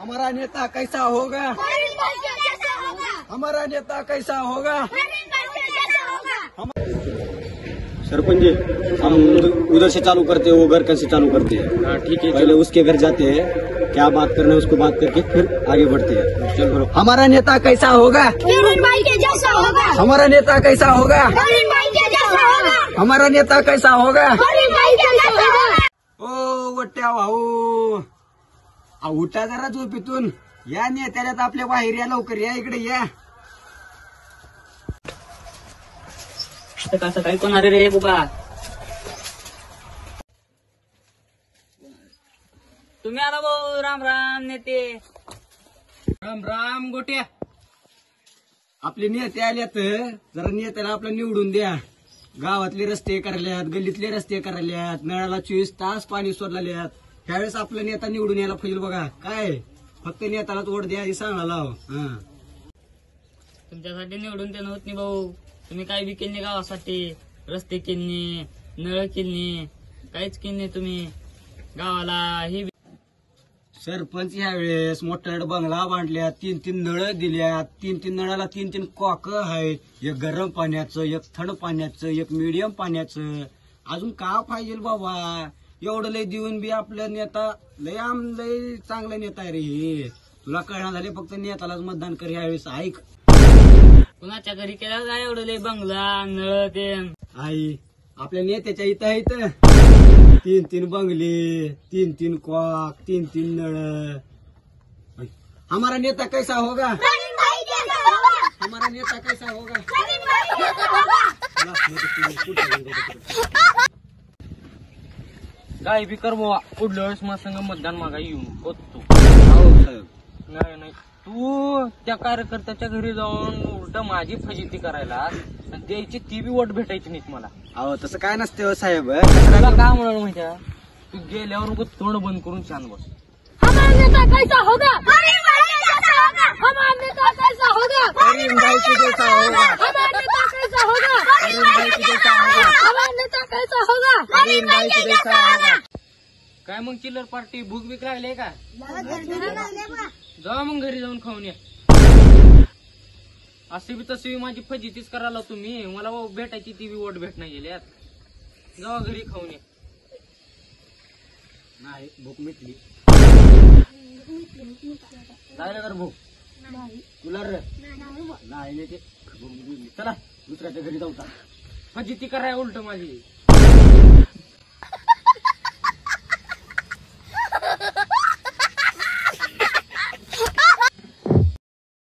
हमारा नेता कैसा होगा, हमारा नेता कैसा होगा। सरपंच जी, हम उधर से चालू करते हैं, वो घर कैसे चालू करते हैं। ठीक है, पहले उसके घर जाते हैं, क्या बात करना है उसको बात करके फिर आगे बढ़ते हैं। चलो। हमारा नेता कैसा होगा, भाई के जैसा होगा, हमारा नेता कैसा होगा, भाई के जैसा होगा, हमारा नेता कैसा होगा। भाई के जैसा होगा। ओ वट्या भाऊ, उठा जरा झोपेतून, या नेत्याला तर आपल्या बाहेर या, लवकर या, इकडे या। सकाळ सकाळी कोण आले रे बुबा? तुम्ही आला भाऊ, राम राम नेते। राम राम गोट्या, आपले नेते आल्यात, जरा नेत्याला आपलं निवडून द्या। गावातले रस्ते करायल्यात, गल्लीतले रस्ते करायल्यात, नळाला 24 तास पाणी सोडल्यात। त्यावेळेस आपला नेता निवडून यायला पाहिजे बघा। काय फक्त नेत्यालाच वोट द्या हे सांगायला। तुमच्यासाठी निवडून ते होत नाही भाऊ, तुम्ही काय बी केली गावासाठी, रस्ते केली, नळ केली, काहीच केली नाही तुम्ही गावाला। ही सरपंच ह्यावेळेस मोठा बंगला बांधल्या, 3-3 नळ दिल्यात, 3-3 नळाला 3-3 कॉक आहेत, एक गरम पाण्याचं, एक थंड पाण्याचं, एक मीडियम पाण्याचं। अजून का पाहिजे बाबा, एवढं लय देऊन बी आपला नेता लय चांगला नेता आहे रे। तुला कळणार झाले, फक्त नेतालाच मतदान कर ह्यावेळेस। ऐक, कुणाच्या घरी केलं काय एवढं लय बंगला नळ ते? आई आपल्या नेत्याच्या इथं आहेत 3-3 बंगले, 3-3 कॉक, 3-3 नळ। हमारा नेता कैसा होगा, हमारा नेता कैसा होगा। काय बी कर बुवा, पुढल्या वेळेस मला संग मतदान मागा येऊन तू। नाही नाही, तू त्या कार्यकर्त्याच्या घरी जाऊन उलट माझी फजिती करायला आणि द्यायची ती बी वोट भेटायची नाही मला। अहो तसं काय नसते हो साहेब। तुला काय म्हणाल माहिती आहे, तू गेल्यावर नको तोंड बंद करून शांत बस। हमारा नेता कैसा होगा, हमारा नेता कैसा होगा, करीम भाई के जैसा होगा, हमारा नेता कैसा होगा, करीम भाई के जैसा होगा, हमारा नेता कैसा होगा, करीम भाई के जैसा होगा। काय मग चिल्लर पार्टी भूक बीक लागले का? जाऊ मग घरी जाऊन खाऊन या। असे बी तसे बी माझी फजितीच करायला तुम्ही, मला भेटायची ती बी वोट भेटणार गेल्यात। जाऊ घरी खाऊन या। नाही भूक मिटली, लागलं तर भूक तुला रे नाही ते भूक मिटली। चला दुसऱ्याच्या घरी जाऊ, फजिती कराय उलट माझी।